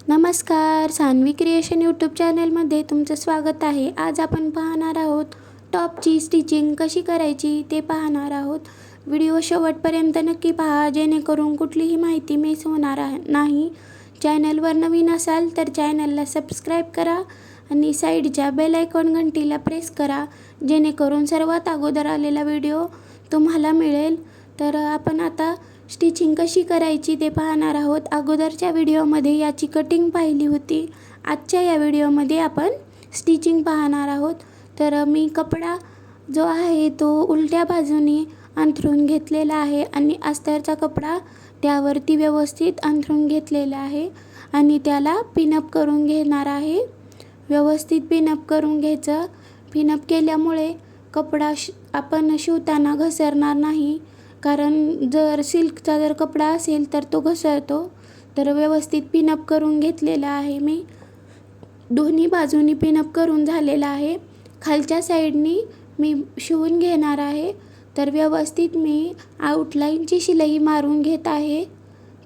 नमस्कार, Saanvi creation YouTube चॅनलमध्ये तुमचं स्वागत आहे. आज आपण पाहणार आहोत टॉपची स्टिचिंग कशी करायची ते पाहणार आहोत. व्हिडिओ शेवटपर्यंत नक्की पहा, जेणेकरून कुठलीही माहिती मिस होणार नाही. चॅनलवर नवीन असाल तर चॅनलला सबस्क्राईब करा आणि साईडच्या बेल आयकॉन घंटीला प्रेस करा, जेणेकरून सर्वात अगोदर आलेला व्हिडिओ तुम्हाला मिळेल. तर आपण आता स्टिचिंग कशी करायची ते पाहणार आहोत. अगोदरच्या व्हिडिओमध्ये याची कटिंग पाहिली होती. आजच्या या व्हिडिओमध्ये आपण स्टिचिंग पाहणार आहोत. तर मी कपडा जो आहे तो उलट्या बाजूने अंथरून घेतलेला आहे आणि अस्तरचा कपडा त्यावरती व्यवस्थित अंथरून घेतलेला आहे आणि त्याला पिनअप करून घेणार आहे. व्यवस्थित पिनअप करून घ्यायचं. पिनअप केल्यामुळे कपडा आपण शिवताना घसरणार नाही, कारण जर सिल्कचा जर कपडा असेल तर तो घसरतो. तर व्यवस्थित पिनअप करून घेतलेला आहे. मी दोन्ही बाजूनी पिनअप करून झालेला आहे. खालच्या साईडनी मी शिवून घेणार आहे. तर व्यवस्थित मी आउटलाईनची शिलाई मारून घेत आहे,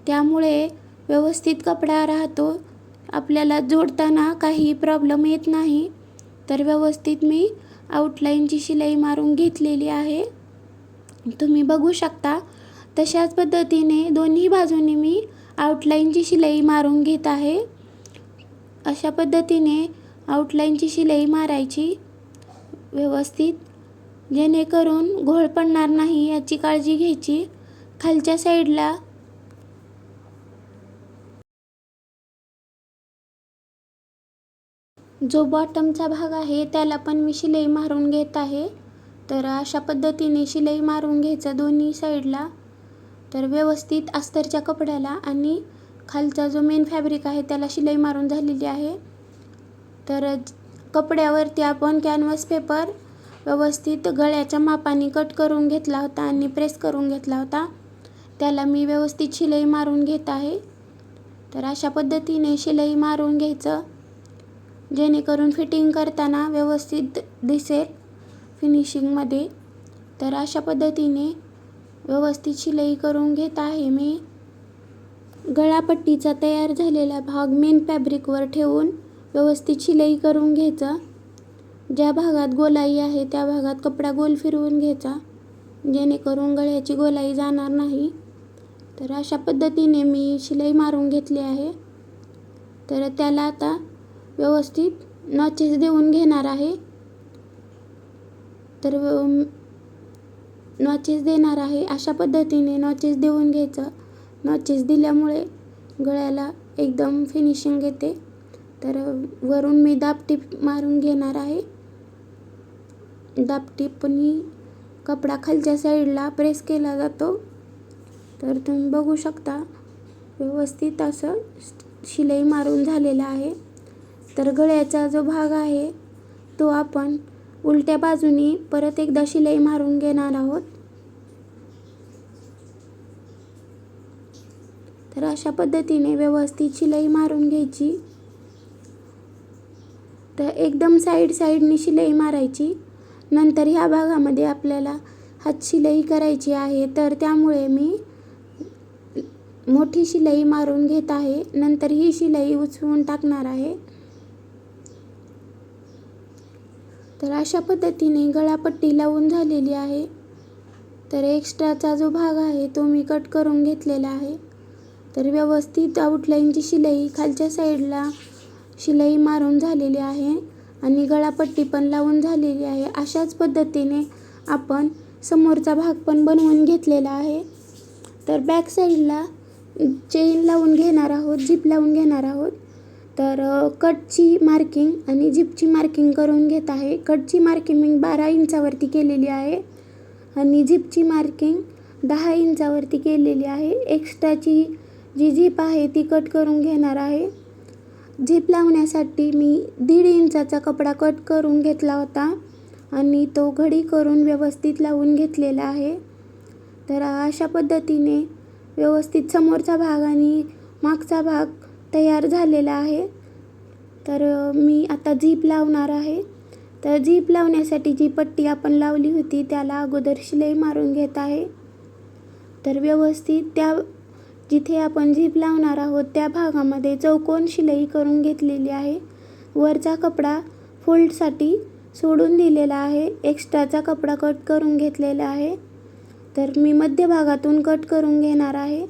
त्यामुळे व्यवस्थित कपडा राहतो. आपल्याला जोडताना काही प्रॉब्लेम येत नाही. तर व्यवस्थित मी आउटलाईनची शिलाई मारून घेतलेली आहे. तुम्ही बघू शकता. तशाच पद्धतीने दोन्ही बाजूनी मी आउटलाईनची शिलाई मारून घेत आहे. अशा पद्धतीने आउटलाईनची शिलाई मारायची व्यवस्थित, जेणेकरून घोळ पडणार नाही याची काळजी घ्यायची. खालच्या साईडला जो बॉटमचा भाग आहे त्याला पण मी शिलाई मारून घेत आहे. तर अशा पद्धतीने शिलाई मारून घ्यायचं दोन्ही साईडला. तर व्यवस्थित अस्तरच्या कपड्याला आणि खालचा जो मेन फॅब्रिक आहे त्याला शिलाई मारून झालेली आहे. तर कपड्यावरती आपण कॅनव्हास पेपर व्यवस्थित गळ्याच्या मापाने कट करून घेतला होता आणि प्रेस करून घेतला होता. त्याला मी व्यवस्थित शिलाई मारून घेत आहे. तर अशा पद्धतीने शिलाई मारून घ्यायचं, जेणेकरून फिटिंग करताना व्यवस्थित दिसेल फिनिशिंगमध्ये. तर अशा पद्धतीने व्यवस्थित शिलाई करून घेत आहे मी. गळापट्टीचा तयार झालेला भाग मेन फॅब्रिकवर ठेवून व्यवस्थित शिलाई करून घ्यायचा. ज्या भागात गोलाई आहे त्या भागात कपडा गोल फिरवून घ्यायचा, जेणेकरून गळ्याची गोलाई जाणार नाही. तर अशा पद्धतीने मी शिलाई मारून घेतली आहे. तर त्याला आता व्यवस्थित नॉचेस देऊन घेणार आहे. तर नॉचेस देणार आहे. अशा पद्धतीने नॉचेस देऊन घ्यायचं. नॉचेस दिल्यामुळे गळ्याला एकदम फिनिशिंग येते. तर वरून मी दाबटीप मारून घेणार आहे. दाबटीपनी कपडा खालच्या साईडला प्रेस केला जातो. तर तुम्ही बघू शकता व्यवस्थित असं शिलाई मारून झालेला आहे. तर गळ्याचा जो भाग आहे तो आपण उलट्या बाजूनी परत एकदा शिलाई मारून घेणार आहोत. तर अशा पद्धतीने व्यवस्थित शिलाई मारून घ्यायची. तर एकदम साईडनी शिलाई मारायची. नंतर ह्या भागामध्ये आपल्याला हात शिलाई करायची आहे, तर त्यामुळे मी मोठी शिलाई मारून घेत आहे. नंतर ही शिलाई उचलून टाकणार आहे. तर अशा पद्धतीने गळापट्टी लावून झालेली आहे. तर एक्स्ट्राचा जो भाग आहे तो मी कट करून घेतलेला आहे. तर व्यवस्थित आउटलाईनची शिलाई खालच्या साईडला शिलाई मारून झालेली आहे आणि गळापट्टी पण लावून झालेली आहे. अशाच पद्धतीने आपण समोरचा भाग पण बनवून घेतलेला आहे. तर बॅक साईडला चेन लावून घेणार आहोत, झिप लावून घेणार आहोत. तर कटची मार्किंग आणि झिपची मार्किंग करून घेत आहे. कटची मार्किंग मी 12 इंचावरती केलेली आहे आणि झिपची मार्किंग 10 इंचावरती केलेली आहे. एक्स्ट्राची जी झिप आहे ती कट करून घेणार आहे. झिप लावण्यासाठी मी 1.5 इंचाचा कपडा कट करून घेतला होता आणि तो घडी करून व्यवस्थित लावून घेतलेला आहे. तर अशा पद्धतीने व्यवस्थित समोरचा भाग आणि मागचा भाग तयार झालेला आहे. तर मी आता झिप लावणार आहे. तर झिप लावण्यासाठी जी पट्टी आपण लावली होती त्याला अगोदर शिलाई मारून घेत आहे. तर व्यवस्थित त्या जिथे आपण झिप लावणार आहोत त्या भागामध्ये चौकोन शिलाई करून घेतलेली आहे. वरचा कपडा फोल्डसाठी सोडून दिलेला आहे. एक्स्ट्राचा कपडा कट करून घेतलेला आहे. तर मी मध्यभागातून कट करून घेणार आहे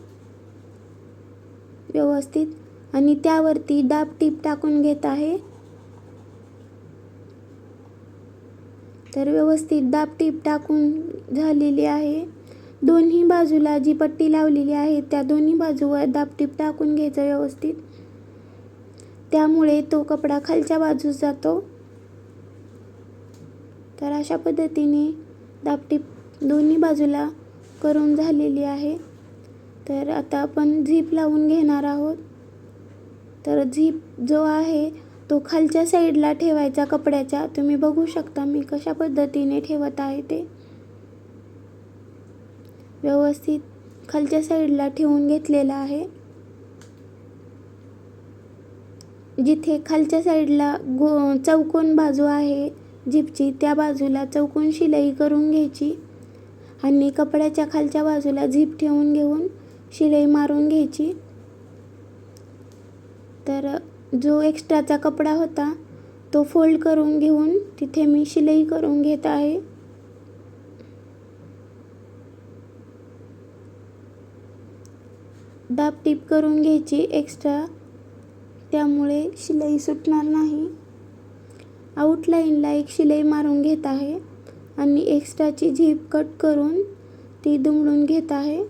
व्यवस्थित आणि त्यावरती दाब टीप टाकून घेत आहे. तर व्यवस्थित दाब टीप टाकून झालेली आहे. दोन्ही बाजूला जी पट्टी लावलेली आहे त्या दोन्ही बाजूवर दाब टीप टाकून घ्यायचं व्यवस्थित. त्यामुळे तो कपडा खालच्या बाजूस जातो. तर अशा पद्धतीने दाब टीप दोन्ही बाजूला करून झालेली आहे. तर आता आपण झिप लावून घेणार आहोत. तर झिप जो आहे तो खालच्या साईडला ठेवायचा कपड्याच्या. तुम्ही बघू शकता मी कशा पद्धतीने ठेवत आहे ते. व्यवस्थित खालच्या साईडला ठेवून घेतलेला आहे. जिथे खालच्या साईडला चौकोन बाजू आहे झिपची त्या बाजूला चौकोन शिलाई करून घ्यायची आणि कपड्याच्या खालच्या बाजूला झिप ठेवून घेऊन शिलाई मारून घ्यायची. तर जो एक्स्ट्राचा कपडा होता तो फोल्ड करून घेऊन तिथे मी शिलाई करून घेत आहे. दाब टीप करून घ्यायची एक्स्ट्रा, त्यामुळे शिलाई सुटणार नाही. आउटलाईनला एक शिलाई मारून घेत आहे आणि एक्स्ट्राची झिप कट करून ती दुमडून घेत आहे.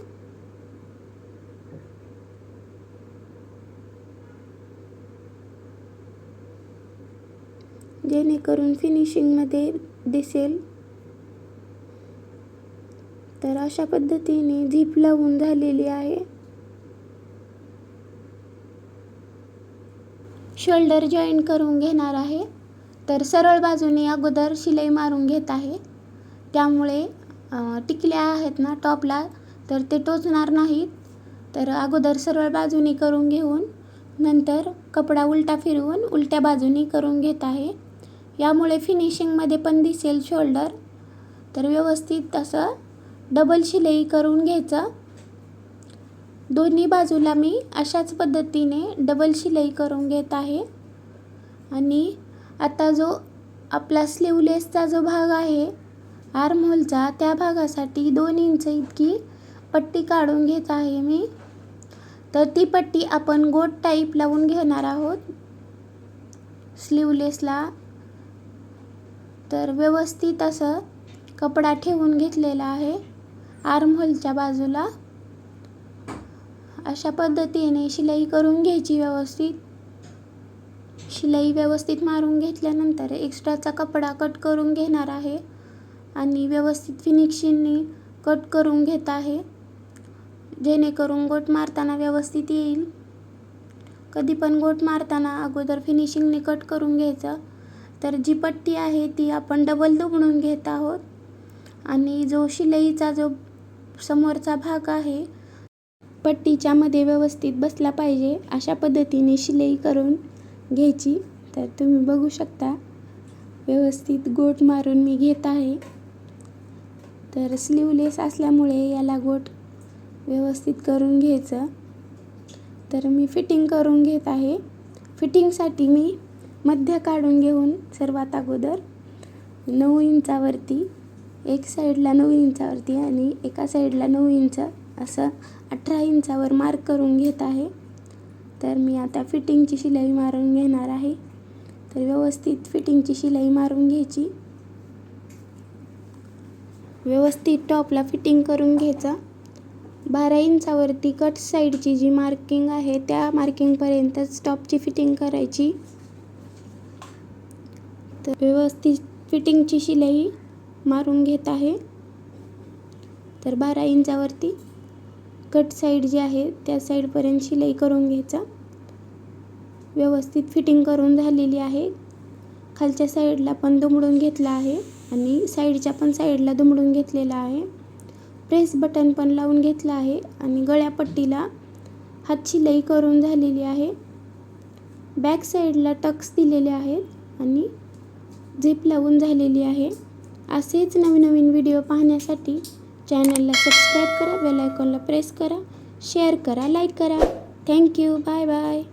जेणेकरून फिनिशिंगमध्ये दिसेल. तर अशा पद्धतीने झिप लावून झालेली आहे. शोल्डर जॉईंट करून घेणार आहे. तर सरळ बाजूने अगोदर शिलाई मारून घेत आहे. त्यामुळे टिकल्या आहेत ना टॉपला तर ते टोचणार नाहीत. तर अगोदर सरळ बाजूने करून घेऊन नंतर कपडा उलटा फिरवून उलट्या बाजूने करून घेत आहे. यामुळे फिनिशिंगमध्ये पण दिसेल शोल्डर. तर व्यवस्थित असं डबल शिलाई करून घ्यायचं. दोन्ही बाजूला मी अशाच पद्धतीने डबल शिलाई करून घेत आहे. आणि आता जो आपला स्लीवलेसचा जो भाग आहे आर्म होलचा त्या भागासाठी 2 इंच इतकी पट्टी काढून घेत आहे मी. तर ती पट्टी आपण गोट टाईप लावून घेणार आहोत स्लीवलेसला. तर व्यवस्थित असं कपडा ठेवून घेतलेला आहे आर्म होलच्या बाजूला. अशा पद्धतीने शिलाई करून घ्यायची व्यवस्थित. शिलाई व्यवस्थित मारून घेतल्यानंतर एक्स्ट्राचा कपडा कट करून घेणार आहे आणि व्यवस्थित फिनिशिंगने कट करून घेत आहे जेणेकरून गोट मारताना व्यवस्थित येईल. कधी पण गोट मारताना अगोदर फिनिशिंगने कट करून घ्यायचं. तर जी पट्टी आहे ती आपण डबल दुमडून घेत आहोत आणि जो शिलाईचा जो समोरचा भाग आहे पट्टीच्या मध्ये व्यवस्थित बसला पाहिजे अशा पद्धतीने शिलाई करून घ्यायची. तर तुम्ही बघू शकता व्यवस्थित गोट मारून मी घेत आहे. तर स्लीवलेस असल्यामुळे याला गोट व्यवस्थित करून घ्यायचं. तर मी फिटिंग करून घेत आहे. फिटिंगसाठी मी मध्य काढून घेऊन सर्वात अगोदर 9 इंचावरती एक साईडला 9 इंचावरती आणि एका साईडला 9 इंच असं 18 इंचावर मार्क करून घेत आहे. तर मी आता फिटिंगची शिलाई मारून घेणार आहे. तर व्यवस्थित फिटिंगची शिलाई मारून घ्यायची. व्यवस्थित टॉपला फिटिंग करून घ्यायचं. 12 इंचावरती कट साईडची जी मार्किंग आहे त्या मार्किंगपर्यंतच टॉपची फिटिंग करायची. तर व्यवस्थित फिटिंगची शिलाई मारून घेत आहे. तर 12 इंचावरती कट साईड जी आहे त्या साईडपर्यंत शिलाई करून घ्यायचा. व्यवस्थित फिटिंग करून झालेली आहे. खालच्या साईडला पण दुमडून घेतला आहे आणि साईडच्या पण साईडला दुमडून घेतलेला आहे. प्रेस बटन पण लावून घेतला आहे आणि गळ्यापट्टीला हात शिलाई करून झालेली आहे. बॅक साईडला टक्स दिलेले आहेत आणि झिप लावून झालेली आहे. असेच नवीन नवीन व्हिडिओ पाहण्यासाठी चॅनलला सबस्क्राईब करा, बेल आयकॉनला प्रेस करा, शेअर करा, लाईक करा. थँक्यू. Bye bye.